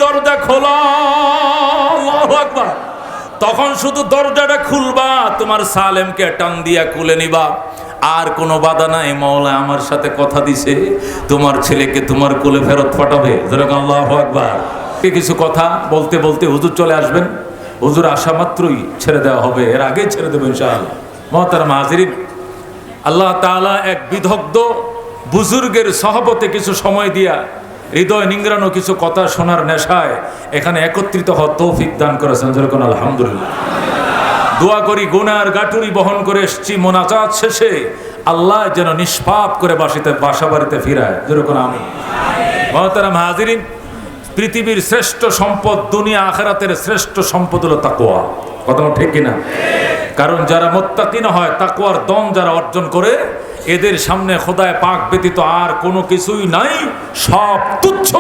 দরজা খোলা, আল্লাহু আকবার। তখন শুধু দরজাটা খুলবা, তোমার সালেমকে টান দিয়া কুলে নিবা, আর কোনো বাধা নাই। মাওলা আমার সাথে কথা দিছে, তোমার ছেলেকে তোমার কোলে ফেরত পাঠাবে। যেরকম আল্লাহু আকবার। কিছু কথা বলতে বলতে হুজুর চলে আসবেন। হুজুর আসা মাত্রই ছেড়ে দেওয়া হবে, এর আগে ছেড়ে দেবেন ইনশাআল্লাহ। মুহতারাম হাজিরিন, আল্লাহ তাআলা এক বিদগ্ধ বুজুর্গের সহবতে কিছু সময় দিয়া হৃদয় নিংড়ানো কিছু কথা শোনার নেশায় এখানে একত্রিত হওয়ার তৌফিক দান করেছেন। যেরকম আলহামদুলিল্লাহ। দোয়া করি গুনার গাটুরি বহন করে এসছি, মোনাজাত শেষে আল্লাহ যেন নিষ্পাপ করে বাসা বাড়িতে ফিরায়। যেরকম আমি। মুহতারাম হাজিরিন, পৃথিবীর শ্রেষ্ঠ সম্পদ, দুনিয়া আখিরাতের শ্রেষ্ঠ সম্পদ হলো তাকওয়া। কথা ঠিক কিনা? কারণ যারা মুত্তাকিন হয়, তাকওয়ার দম যারা অর্জন করে, এদের সামনে খোদায় পাক ব্যতীত আর কোনো কিছুই নাই, সব তুচ্ছ,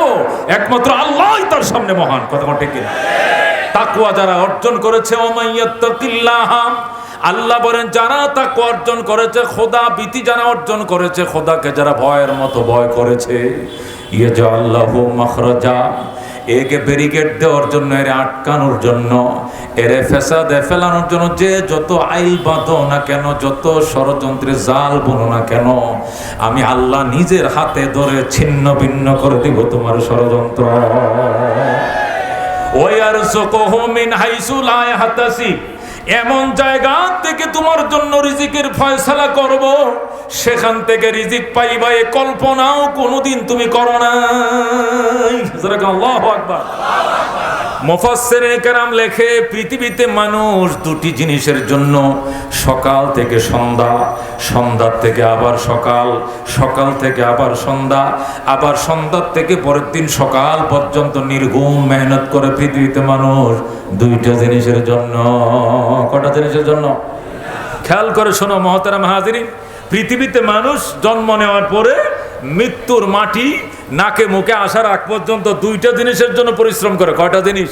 একমাত্র আল্লাহই তার সামনে মহান। কথা ঠিক কিনা? তাকওয়া যারা অর্জন করেছে, ওমাইয়াত্তাকিল্লাহ, আল্লাহ বলেন যারা তাকওয়া অর্জন করেছে, খোদা ভীতি যারা অর্জন করেছে, খোদাকে যারা ভয়ের মতো ভয় করেছে, ইয়াজআল্লাহু মাখরাজা, একে ব্যারিকেড দেওয়ার জন্য, এর আটকানোর জন্য, এরে ফেসাদে ফেলানোর জন্য যে যত আইল বাঁধো না কেন, যত ষড়যন্ত্রের জাল বুনো না কেন, আমি আল্লাহ নিজের হাতে ধরে ছিন্ন ভিন্ন করে দিব তোমার ষড়যন্ত্র। ওয়ারযুকুহু মিন হাইসু লা ইয়াহতাসিব, এমন জায়গা থেকে তোমার জন্য রিজিকের ফয়সালা করব, সেখান থেকে রিজিক পাইবা এ কল্পনাও কোনোদিন তুমি করো নাই। আল্লাহু আকবার। মুফাসসিরিনে কেরাম লেখে, পৃথিবীতে মানুষ দুটি জিনিসের জন্য সকাল থেকে সন্ধ্যা, সন্ধ্যার থেকে আবার সকাল, সকাল থেকে আবার সন্ধ্যা, আবার সন্ধ্যার থেকে পরের দিন সকাল পর্যন্ত নির্ঘুম মেহনত করে পৃথিবীতে মানুষ দুইটা জিনিসের জন্য। কটা জিনিসের জন্য? খেয়াল করে শোনো মুহতারাম হাজিরিন, পৃথিবীতে মানুষ জন্ম নেওয়ার পরে মৃত্যুর মাটি নাকে মুখে আসার আগ পর্যন্ত দুইটা জিনিসের জন্য পরিশ্রম করে। কয়টা জিনিস?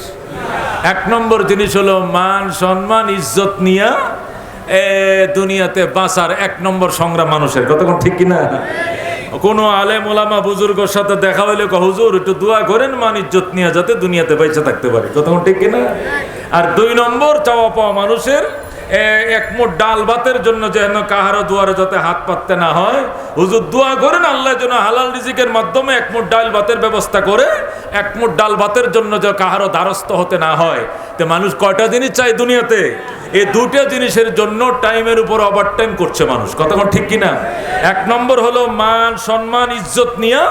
এক নম্বর জিনিস হলো মান সম্মান ইজ্জত নিয়ে দুনিয়াতে বাঁচার এক নম্বর সংগ্রাম মানুষের। কতক্ষণ ঠিক কিনা? কোনো আলেম ওলামা বুজুর্গের সাথে দেখা হইলে হুজুর একটু দোয়া করেন মান ইজ্জত নিয়ে যাতে দুনিয়াতে বেঁচে থাকতে পারে। কতক্ষণ ঠিক কিনা? আর দুই নম্বর চাওয়া পাওয়া মানুষের এক মুঠ ডাল ভাতের জন্য যেন কাহারো দুয়ারে যাতে হাত পাততে না হয়, হুজুর দোয়া করেন আল্লাহ যেন হালাল রিজিকের মাধ্যমে এক মুঠ ডাল ভাতের ব্যবস্থা করে, এক মুঠ ডাল ভাতের জন্য যেন কাহারো দ্বারস্থ হতে না হয়। তো মানুষ কয়টা জিনিস চাই দুনিয়াতে? এই দুটো জিনিসের জন্য টাইমের উপর ওভারটাইম করছে মানুষ। কতক্ষণ ঠিক কিনা? এক নম্বর হলো মান সম্মান ইজ্জত নিয়ে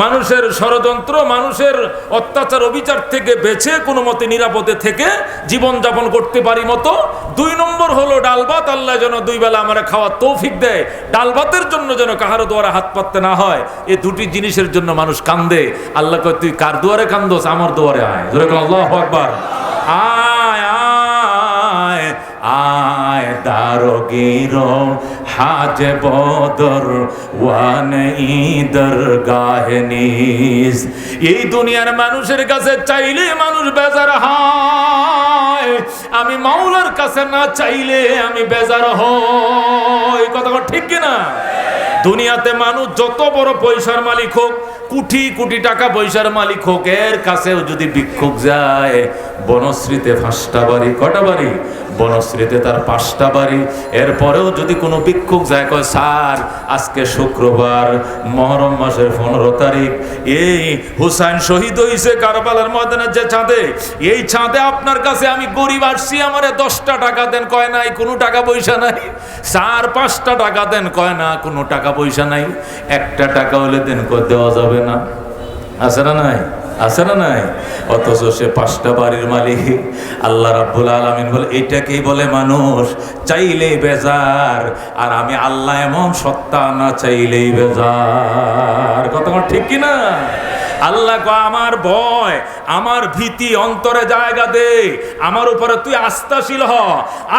মানুষের ষড়যন্ত্র, মানুষের অত্যাচার অবিচার থেকে বেঁচে কোনো মতে নিরাপদে থেকে জীবনযাপন করতে পারি মতো। দুই নম্বর হলো ডাল ভাত, আল্লাহ যেন দুই বেলা আমরা খাওয়ার তৌফিক দেয়, ডাল ভাতের জন্য যেন কাহারো দুয়ারে হাত পাততে না হয়। এই দুটি জিনিসের জন্য মানুষ কান্দে। আল্লাহ কয় তুই কার দুয়ারে কান্দোস? আমার দুয়ারে আয়। আল্লাহু আকবার। আয় আয় আয় দারোগীর হাজ বদর ওয়ান ঈদর গাহনিস। এই দুনিয়ার মানুষের কাছে চাইলে মানুষ বেজার হয়, আমি মাওলার কাছে না চাইলে আমি বেজার হই। কথা ঠিক কিনা? দুনিয়াতে মানুষ যত বড় পয়সার মালিক হোক, কোটি কোটি টাকা পয়সার মালিক হোক, এর কাছেও যদি ভিক্ষুক যায়, বনশ্রীতে 5টা বাড়ি, কটা বাড়ি? বনশ্রীতে তার 5টা বাড়ি, এরপরেও যদি কোনো ভিক্ষুক যায়, কয় স্যার আজকে শুক্রবার মহরম মাসের 15 তারিখ, এই হুসাইন শহীদ হয়েছে কারবালার ময়দানের যে চাঁদে, এই চাঁদে আপনার কাছে আমি গরিব আসছি, আমারে 10টা টাকা দেন। কয় নাই কোনো টাকা পয়সা নাই। স্যার 5টা টাকা দেন। কয় না কোনো টাকা পয়সা নাই। 1টা টাকা হলে দেন। কয় দেওয়া যাবে না। আছে না নাই? আছে না নাই? অথচ সে 5টা বাড়ির মালিক। আল্লাহ রাব্বুল আলামিন বলে এটাকেই বলে মানুষ চাইলেই বেজার, আর আমি আল্লাহ এমন সত্তা, না চাইলেই বেজার। কথা ঠিক কিনা? আল্লাহ আমার ভয়, আমার ভীতি অন্তরে জায়গা দে, আমার উপরে তুই আস্থাশীল হ।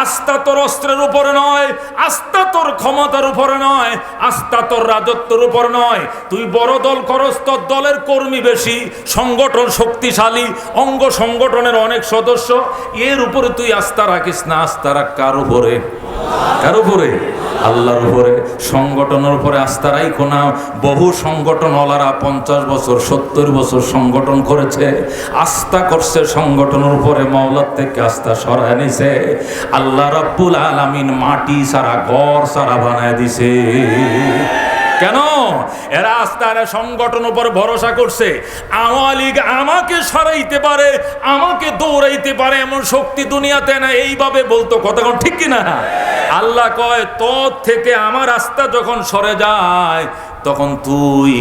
আস্থা তোর অস্ত্রের উপরে নয়, আস্থা তোর ক্ষমতার উপরে নয়, আস্থা তোর রাজত্বের উপর নয়। তুই বড় দল করস, তোর দলের কর্মী বেশি, সংগঠন শক্তিশালী, অঙ্গ সংগঠনের অনেক সদস্য, এর উপরে তুই আস্থা রাখিস না। আস্থা রাখ কার উপরে? কার উপরে? আল্লাহর উপরে, সংগঠনের উপরে আস্থা রাখো না। বহু সংগঠনওয়ালারা 50 বছর 70 বছর সংগঠন করেছে, আস্থা করছে সংগঠনের উপরে, মাওলার থেকে আস্থা সরায় নিছে। আল্লাহ রাব্বুল আলামিন মাটি সারা ঘর সারা বানায় দিছে। কেন? এরা আস্থারা সংগঠন উপর ভরসা করছে। আওয়ামী লীগ আমাকে সরাইতে পারে, আমাকে দৌড়াইতে পারে এমন শক্তি দুনিয়াতে না, এইভাবে বলতো। কথা ঠিক কিনা? আল্লাহ কয় তোর থেকে আমার আস্থা যখন সরে যায় তখন তুই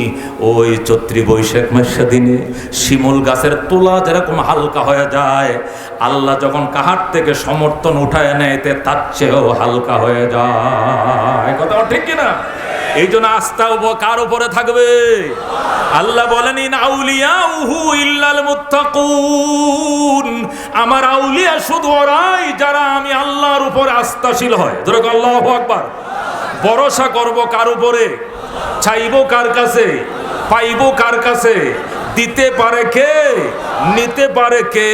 ওই চৈত্রী বৈশাখ মাসের দিনে শিমুল গাছের তোলা যেরকম হালকা হয়ে যায়, আল্লাহ যখন কাহার থেকে সমর্থন উঠায় নেয় তার চেয়েও হালকা হয়ে যায়। কথা ঠিক কিনা? এই জন্য আস্থা কার উপরে থাকবে? আল্লাহ বলেন ইন আউলিয়াউহু ইল্লাল মুত্তাকুন, আমার আউলিয়া শুধু ওরাই যারা আমি আল্লাহর উপরে আস্থাশীল হয়। ধরো আল্লাহু আকবার। ভরসা করব কার উপরে? চাইবো কার কাছে? পাইবো কার কাছে? দিতে পারে কে? নিতে পারে কে?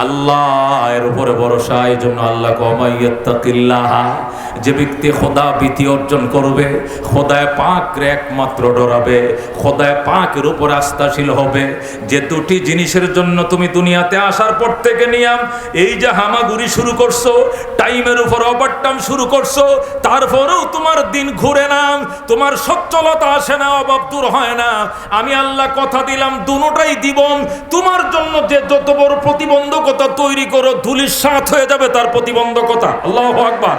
আল্লাহ এর উপরে ভরসা। এই জন্য আল্লাহ কমাইয়াত্তাকিল্লাহ, যে ব্যক্তি খোদা ভীতি অর্জন করবে, খোদায় পাকরে একমাত্র ডরাবে, খোদায় পাকের উপর আস্থাশীল হবে, যে দুটি জিনিসের জন্য তুমি দুনিয়াতে আসার পর থেকে নিয়াম এই যে হামাগুড়ি শুরু করছো, টাইমের উপর ওভারটাইম শুরু করছো, তারপরেও তোমার দিন ঘুরে না, তোমার সচ্ছলতা আসে না, অভাব দূর হয় না। আমি আল্লাহ কথা দিলাম দুটোটাই দিব। তোমার জন্য যে যত বড় প্রতিবন্ধকতা তৈরি করো, ধুলির সাথ হয়ে যাবে তার প্রতিবন্ধকতা। আল্লাহু আকবার।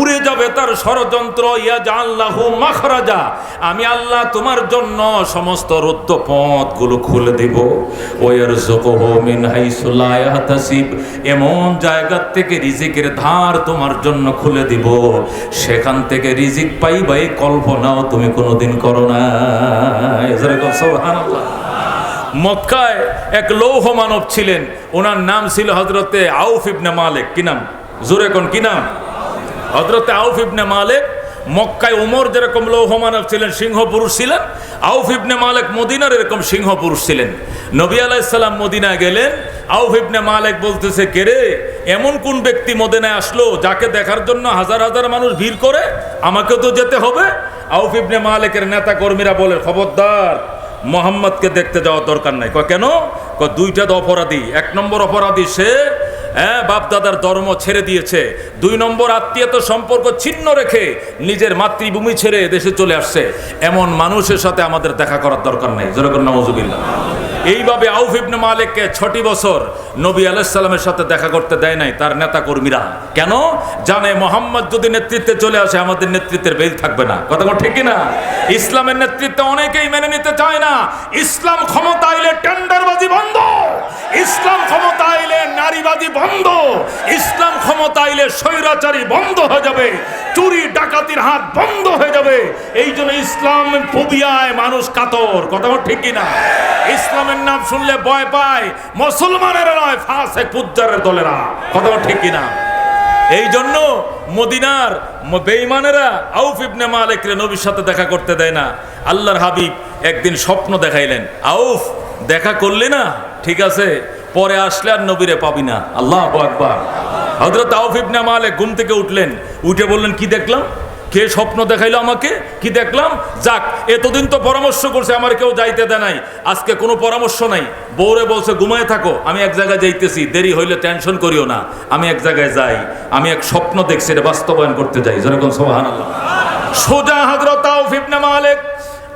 উড়ে যাবে তার ষড়যন্ত্র। ইয়াজআল্লাহু মাখরাজা, আমি আল্লাহ তোমার জন্য সমস্ত রুদ্ধ পথগুলো খুলে দেব। ওয়ারযুকুহু মিন হাইসু লা ইয়াহতাসিব, এমন জায়গা থেকে রিজিকের ধার তোমার জন্য খুলে দিব, সেখান থেকে রিজিক পাইবা এই কল্পনাও তুমি কোনোদিন করো না। সুবহানাল্লাহ। মক্কায় এক লৌহ মানব ছিলেন, ওনার নাম ছিল হযরতে আউফ ইবনে মালিক। কি নাম? জোরে কোন কি নাম? হযরতে আউফ ইবনে মালিক। মক্কায় উমর যেরকম লৌহ মানব ছিলেন, সিংহ পুরুষ ছিলেন, আউফ ইবনে মালিক মদিনার এরকম সিংহ পুরুষ ছিলেন। নবী আলাইহিস সালাম মদিনায় গেলেন, আউফ ইবনে মালিক বলতেছে, কে রে, এমন কোন ব্যক্তি মদিনায় আসলো যাকে দেখার জন্য হাজার হাজার মানুষ ভিড় করে, আমাকেও তো যেতে হবে। আউফ ইবনে মালিকের নেতা কর্মীরা বলে, খবরদার, মোহাম্মদকে দেখতে যাওয়ার দরকার নাই। কয় কেন? কয় দুইটা অপরাধী। এক নম্বর অপরাধী সে বাপ দাদার ধর্ম ছেড়ে দিয়েছে, 2 নম্বর আত্মীয়তা সম্পর্ক ছিন্ন রেখে নিজের মাতৃভূমি ছেড়ে দেশে চলে আসছে। এমন মানুষের সাথে আমাদের দেখা করার দরকার নাই। যেরকম নাউজুবিল্লাহ। এইভাবে আউফ ইবনে মালিককে 6টি বছর নবী আলাইহিস সালামের সাথে দেখা করতে দেয় নাই তার নেতা কর্মীরা। কেন? জানে মোহাম্মদ যদি নেতৃত্বে চলে আসে আমাদের নেতৃত্বের বেল থাকবে না। কথা ঠিক না? ইসলামের নেতৃত্ব অনেকেই মেনে নিতে চায় না। ইসলাম ক্ষমতা আইলে টেন্ডারবাজি বন্ধ, ইসলাম ক্ষমতা আইলে নারীবাজি বন্ধ, ইসলাম ক্ষমতা আইলে স্বৈরাচারী বন্ধ হয়ে যাবে, চুরি ডাকাতির হাত বন্ধ হয়ে যাবে। এই জন্য ইসলাম ফোবিয়ায় মানুষ কাতর। কথা ঠিক কিনা? ইসলামের নাম শুনলে ভয় পায় মুসলমানেরা নয়, ফাসিক ফুজ্জারের দলেরা। কথা ঠিক কিনা? এই জন্য মদিনার বেঈমানেরা আউফ ইবনে মালিককে নবীর সাথে দেখা করতে দেয় না। আল্লাহর হাবিব একদিন স্বপ্ন দেখাইলেন, আউফ দেখা করলি না, ঠিক আছে, পরে আসলে আর নবীরে পাবি না। আল্লাহু আকবার। হযরত আউফ ইবনে মালিক ঘুম থেকে উঠলেন, উঠে বললেন, কি দেখলাম? কে স্বপ্ন দেখাইলো আমাকে? কি দেখলাম? যাক, এতদিন তো পরামর্শ করছে, আমার কেউ যাইতে দেয় নাই, আজকে কোনো পরামর্শ নাই। বউরে বলছে, ঘুমায় থাকো, আমি এক জায়গায় যাইতেছি, দেরি হইলে টেনশন করিও না, আমি এক জায়গায় যাই, আমি এক স্বপ্ন দেখছি, এটা বাস্তবায়ন করতে যাই। যেরকম সুবহানাল্লাহ। সোজা হযরত আউফ ইবনে মালিক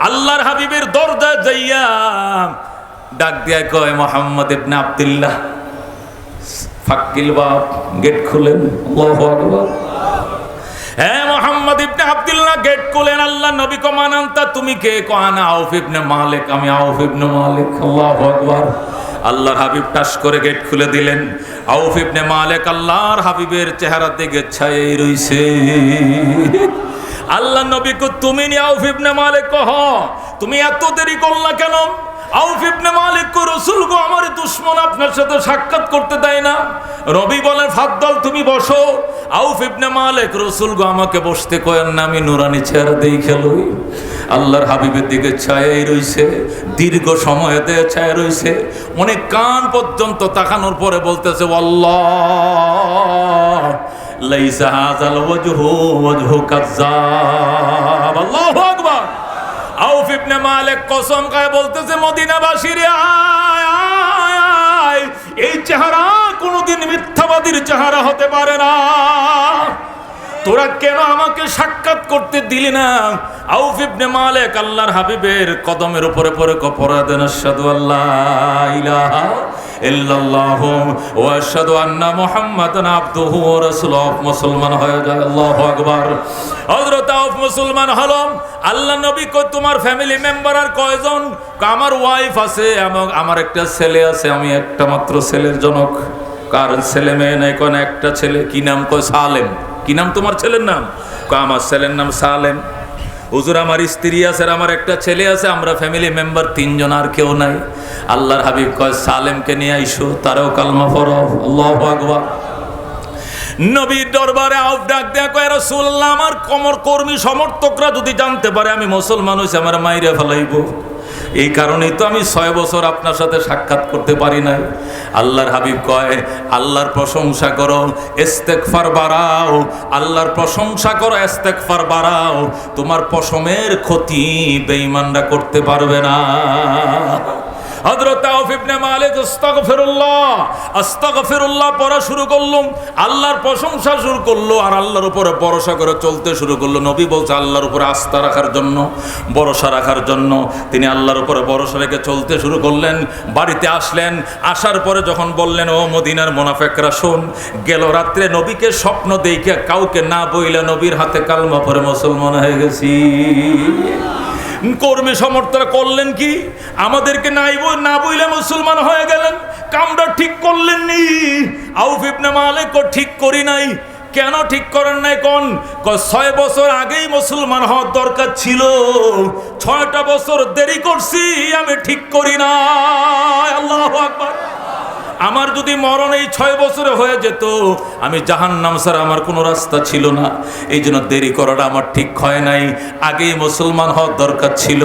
আল্লাহর হাবিবের দরজা যাইয়া ডাক দিয়া কয়, মুহাম্মদ ইবনে আব্দুল্লাহ, ফাক্কিল বাব, গেট খুলেন। আল্লাহু আকবার। হ্যাঁ, মুহাম্মদ ইবনে আব্দুল্লাহ গেট খুলেন। আল্লাহ নবী কো, মান আনতা, তুমি কে? কয়, আউফ ইবনে মালিক, আমি আউফ ইবনে মালিক। আল্লাহু আকবার। আল্লাহর হাবিব টাস করে গেট খুলে দিলেন। আউফ ইবনে মালিক আল্লাহর হাবিবের চেহারা দিকে ছায়ে রইছে। আল্লাহ নবী কো, তুমি নি আউফ ইবনে মালিক? কহ, তুমি এত দেরি করলা কেন? আউফ ইবনে মালিক কো, রাসূল গো, আমার দুশমন আপনার সাথে সাক্ষাৎ করতে দেয় না। নবী বলেন, ফাদ্দাল, তুমি বসো। আউফ ইবনে মালিক, রাসূল গো, আমাকে বসতে কয়েন না, আমি নুরানি চেহারা দেই খেলই। আল্লাহর হাবিবের দিকে ছায়াই রইছে, দীর্ঘ সময় দিয়ে ছায়া রইছে, অনেক কান পর্যন্ত তাকানোর পরে বলতেছে, আল্লাহ, লাইসা হাযাল ওয়াজহু ওয়াজহু কাযযাব। আল্লাহু আকবার। আউফ ইবনে মালিক কসম খায় বলতেছে, মদিনাবাসীর আয়, এই চেহারা কোনোদিন মিথ্যাবাদীর চেহারা হতে পারে না। তোরা কেন আমাকে সাক্ষাৎ করতে দিলি না? আউফ ইবনে মালিক আল্লাহর হাবিবের কদমের উপরে পড়ে পড়া দেন, আশহাদু আল্লাহ ইলাহা ইল্লাল্লাহু ওয়া আশহাদু আন্না মুহাম্মাদান আবদুহু ওয়া রাসূলুহু। মুসলমান হয়ে যায়। আল্লাহু আকবার। হযরত আউফ মুসলমান হলো। আল্লাহ নবী কয়, তোমার ফ্যামিলি মেম্বার আর কয়জন? আমার ওয়াইফ আছে এবং আমার একটা ছেলে আছে, আমি একটা মাত্র ছেলের জনক। কার ছেলে মেয়ে নাই? কোন একটা ছেলে। কি নাম? কয় সালেম। কি নাম তোমার ছেলের নাম? কয় আমার ছেলের নাম সালেম। হুজুর আমার স্ত্রী আছে আর আমার একটা ছেলে আছে, আমরা ফ্যামিলি মেম্বার 3 জন, আর কেউ নাই। আল্লাহর হাবিব কয় সালেমকে নিয়ে আইসো, তারও কালমা পড়াও। আল্লাহু আকবার। নবীর দরবারে আউফ ডাক দেয়া কয়, রাসূলুল্লাহ আমার কর্মী সমর্থকরা যদি জানতে পারে আমি মুসলমান হইছি, আমার মাইরে ফেলাইবো। এই কারণেই তো আমি 6 বছর আপনার সাথে সাক্ষাৎ করতে পারি নাই। আল্লাহর হাবিব কয়, আল্লাহর প্রশংসা করো, ইস্তেগফার বাড়াও। আল্লাহর প্রশংসা করো, ইস্তেগফার বাড়াও। তোমার পশমের ক্ষতি বেঈমানরা করতে পারবে না। হযরত আউফ ইবনে মালিক আস্তাগফিরুল্লাহ আস্তাগফিরুল্লাহ পড়া শুরু করলো, আল্লাহর প্রশংসা শুরু করলো, আর আল্লাহর উপরে ভরসা করে চলতে শুরু করলো। নবী বলছে আল্লাহর উপরে আস্থা রাখার জন্য, ভরসা রাখার জন্য তিনি আল্লাহর উপরে ভরসা রেখে চলতে শুরু করলেন। বাড়িতে আসলেন, আসার পরে যখন বললেন, ও মদিনার মুনাফিকরা শোন, গেল রাত্রে নবীকে স্বপ্ন দেখে কাউকে না বইলে নবীর হাতে কালমা পড়ে মুসলমান হয়ে গেছি। কর্মী সমর্থকরা করলেন কি? আমাদেরকে না বইলে মুসলমান হয়ে গেলেন। কামটা ঠিক করলেন নি? আউফ ইবনে মালিক ঠিক করি নাই। কেন ঠিক করেন নাই? কোন 6 বছর আগেই মুসলমান হওয়ার দরকার ছিল, 6টা বছর দেরি করছি, আমি ঠিক করি না। আল্লাহু আকবার। আমার যদি মরণ এই 6 বছরে হয়ে যেত, আমি জাহান্নাম ছাড়া আমার কোনো রাস্তা ছিল না। এই জন্য দেরি করাটা আমার ঠিক হয় নাই, আগেই মুসলমান হওয়ার দরকার ছিল।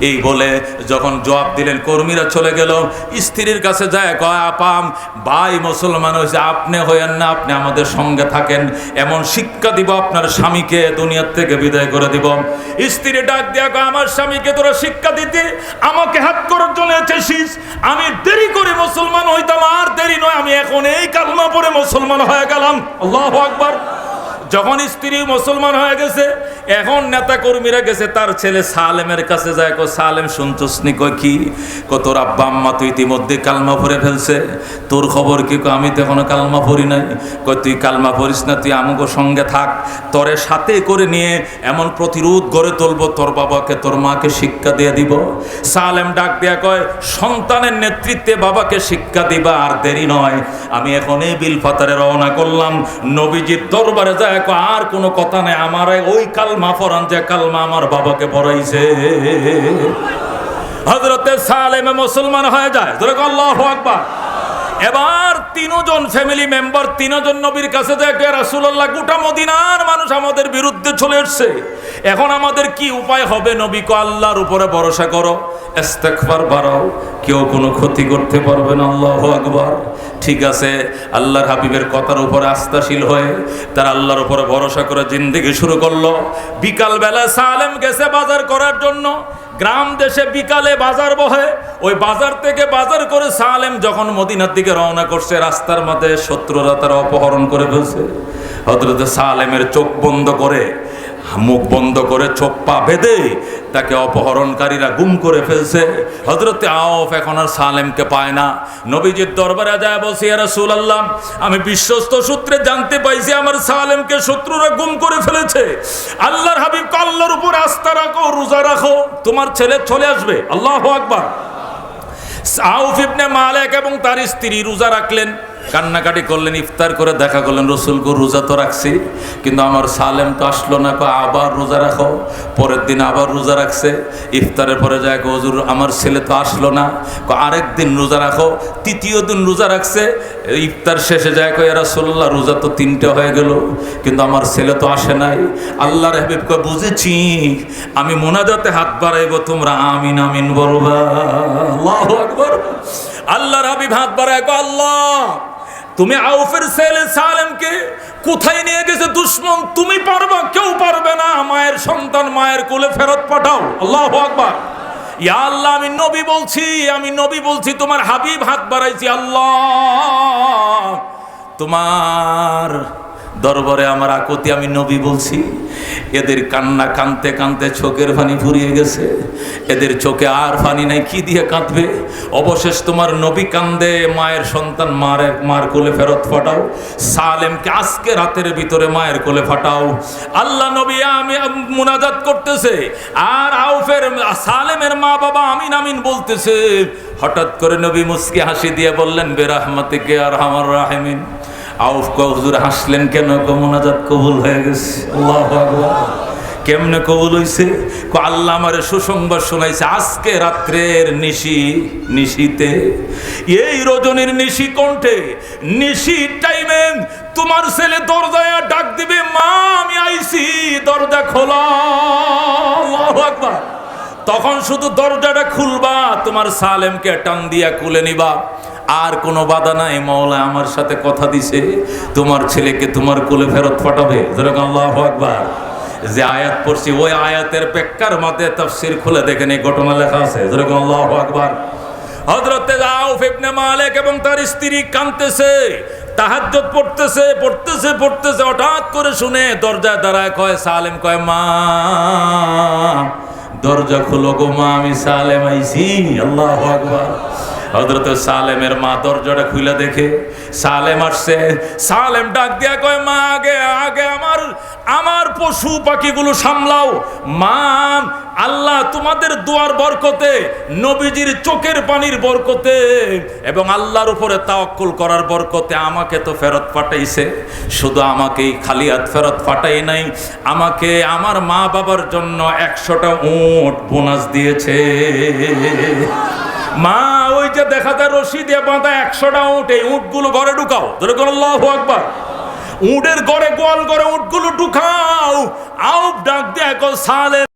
এই বলে যখন জবাব দিলেন, কর্মীরা চলে গেল। স্ত্রীর কাছে যায়, কয় আপাম ভাই মুসলমান হয়েছে, আপনি হইয়েন না, আপনি আমাদের সঙ্গে থাকেন, এমন শিক্ষা দিব আপনার স্বামীকে, দুনিয়ার থেকে বিদায় করে দিব। স্ত্রী ডাক দিয়া কয়, আমার স্বামীকে তোরা শিক্ষা দিতে আমাকে হাত করার জন্য এসেছিস? আমি দেরি করে মুসলমান হইতাম, আর দেরি নয়, আমি এখন এই কালমা পড়ে মুসলমান হয়ে গেলাম। আল্লাহু আকবার। যখন স্ত্রী মুসলমান হয়ে গেছে, এখন নেতা কর্মীরা গেছে তার ছেলে সালেমের কাছে যায়, কো সালেম শুনছস নি? কয় কি? কয় তোর আব্বা আম্মা তো ইতিমধ্যে কালমা পড়ে ফেলছে, তোর খবর কি? কয় আমি তো এখনো কালমা পড়ি নাই। কয় তুই কালমা পড়িস না, তুই আমাকে সঙ্গে থাক, তোরে সাথে করে নিয়ে এমন প্রতিরোধ গড়ে তুলবো, তোর বাবাকে তোর মাকে শিক্ষা দিয়ে দিব। সালেম ডাক দিয়া কয়, সন্তানের নেতৃত্বে বাবাকে শিক্ষা দিবা, আর দেরি নয়, আমি এখন এই বিলফাতারে রওনা করলাম। নবীজির দরবারে যায়, আর কোনো কথা নেই, আমার ওই কালমা পড়ান যে কালমা আমার বাবাকে পড়াইছে। হযরতে সালেম মুসলমান হয়ে যায়। আল্লাহু আকবার। এবার 3 জন ফ্যামিলি মেম্বার 3 জন নবীর কাছে যায়, রাসূলুল্লাহ গোটা মদিনার মানুষ আমাদের বিরুদ্ধে চলে এসেছে, এখন আমাদের কি উপায় হবে? নবী কো আল্লাহর উপরে ভরসা করো, ইস্তেগফার বাড়াও, কেউ কোনো ক্ষতি করতে পারবে না। আল্লাহু আকবার। ঠিক আছে, আল্লাহর হাবিবের কথার উপরে আস্থাশীল হয়ে তারা আল্লাহর উপরে ভরসা করে জিন্দেগি শুরু করলো। বিকালবেলা সালেম গেছে বাজার করার জন্য। গ্রাম দেশে বিকালে বাজার বহে, ওই বাজার থেকে বাজার করে সালেম যখন মদিনার দিকে রওনা করছে, রাস্তার মধ্যে শত্রুরা তারা অপহরণ করে ফেলছে। হযরত সালেমের চোখ বন্ধ করে, মুখ বন্ধ করে, চোখ পা বেঁধে তাকে অপহরণকারীরা গুম করে ফেলছে। হযরতে আউফ এখন আর সালেমকে পায় না। নবীজির দরবারে যায়, বলছে ইয়া রাসূলুল্লাহ, আমি বিশ্বস্ত সূত্রে জানতে পাইছি আমার সালেমকে শত্রুরা গুম করে ফেলেছে। আল্লাহর হাবিব, আল্লাহর উপর আস্থা রাখো, রোজা রাখো, তোমার ছেলে চলে আসবে। আল্লাহু আকবার। আউফ ইবনে মালিক এবং তার স্ত্রী রোজা রাখলেন, কান্নাকাটি করলেন, ইফতার করে দেখা করলেন, রসুলকে রোজা তো রাখছি, কিন্তু আমার সালেম তো আসলো না। আবার রোজা রাখো। পরের দিন আবার রোজা রাখছে। ইফতারের পরে যায়, হুজুর আমার ছেলে তো আসলো না। আরেক দিন রোজা রাখো। তৃতীয় দিন রোজা রাখছে। ইফতার শেষে যায়, ইয়া রাসূলুল্লাহ রোজা তো 3টে হয়ে গেল, কিন্তু আমার ছেলে তো আসে নাই। আল্লাহর হাবিব কয়, বুঝেছি, আমি মুনাজাতে হাত বাড়াইব, তোমরা আমিন আমিন বলবা। আল্লাহু আকবার। আল্লাহর হাবিব হাত বাড়ায়, আল্লাহ তুমি আউফের ছেলে সালেমকে কোথায় নিয়ে গেছে দুশমন, তুমি পারবা? কেউ পারবে না। মায়ের সন্তান মায়ের কোলে ফেরত পাঠাও। আল্লাহু আকবার। ইয়া আল্লাহ, আমি নবী বলছি, তোমার হাবিব হাত বাড়াইছি, আল্লাহ তোমার দরবারে আমার আকুতি আমি নবী বলছি। এদের কান্না কানতে কানতে চোখের পানি ফুরিয়ে গেছে, এদের চোখে আর পানি নাই, কি দিয়ে কাঁদবে? অবশেষ তোমার নবী কান্দে, মায়ের সন্তান মার কোলে ফেরত পাঠাও, সালেমকে আজকে রাতের ভিতরে মায়ের কোলে পাঠাও। আল্লাহ নবী আমি মুনাজাত করতেছে, আর আউফের সালেমের মা বাবা আমিন আমিন বলতেছে। হঠাৎ করে নবী মুস্কি হাসি দিয়ে বললেন, বেরাহমাতিকে আরহামার রাহিমিন। আউফ কয়, হুজুর হাসলেন কেন? মুনাজাত কবুল হয়ে গেছে। আল্লাহু আকবার। কেমনে কবুল হইছে? আল্লাহ আমারে সুসংবাদ শোনাইছে, আজকে রাত্রের নিশিতে, এই রজনীর নিশি কণ্ঠে, নিশির টাইমে তোমার ছেলে দরজায় ডাক দিবে, মা আমি আইছি, দরজা খোলা। আল্লাহু আকবার। তখন শুধু দরজাটা খুলবা, তোমার সালেমকে টান দিয়া কুলে নিবা, আর কোনো বাধা নাই। মাওলা আমার সাথে কথা দিছে, তোমার ছেলেকে তোমার কোলে ফেরত পাঠাবে। যেরকম আল্লাহু আকবার। যে আয়াত পড়ছি ওই আয়াতের পেক্কার মধ্যে তাফসীর খুলে দেখেন, এই ঘটনা লেখা আছে। যেরকম আল্লাহু আকবার। হযরত আউফ ইবনে মালিক এবং তার স্ত্রী কাঁদতেছে, তাহাজ্জুদ পড়তেছে। হঠাৎ করে শুনে দরজায় দাঁড়ায়, কয় সালেম, কয় মা দরজা খুলো গো মা, আমি সালেম আইছি। আল্লাহু আকবার। হযরত সালেমের মা দরজাটা খুলে দেখে সালেম আসছে। সালেম ডাক দিয়া কয়, মা আগে আমার পশু পাখিগুলো সামলাও। মা, আল্লাহ তোমাদের দোয়ার বরকতে, নবীজির চোখের পানির বরকতে এবং আল্লাহর উপরে তাওয়াক্কুল করার বরকতে আমাকে তো ফেরত পাঠাইছে। শুধু আমাকেই খালি হাত ফেরত পাঠাই নাই, আমাকে আমার মা বাবার জন্য 100টা উট বোনাস দিয়েছে। মা, ওই যে দেখা যায় রশি দিয়ে বাঁধা 100টা উট, এই উটগুলো ঘরে ঢুকাও। যেরকম আল্লাহু আকবার। উটের ঘরে, গোয়াল ঘরে উটগুলো ঢুকাও। আউফ ডাক দিয়ে কয়, সালেম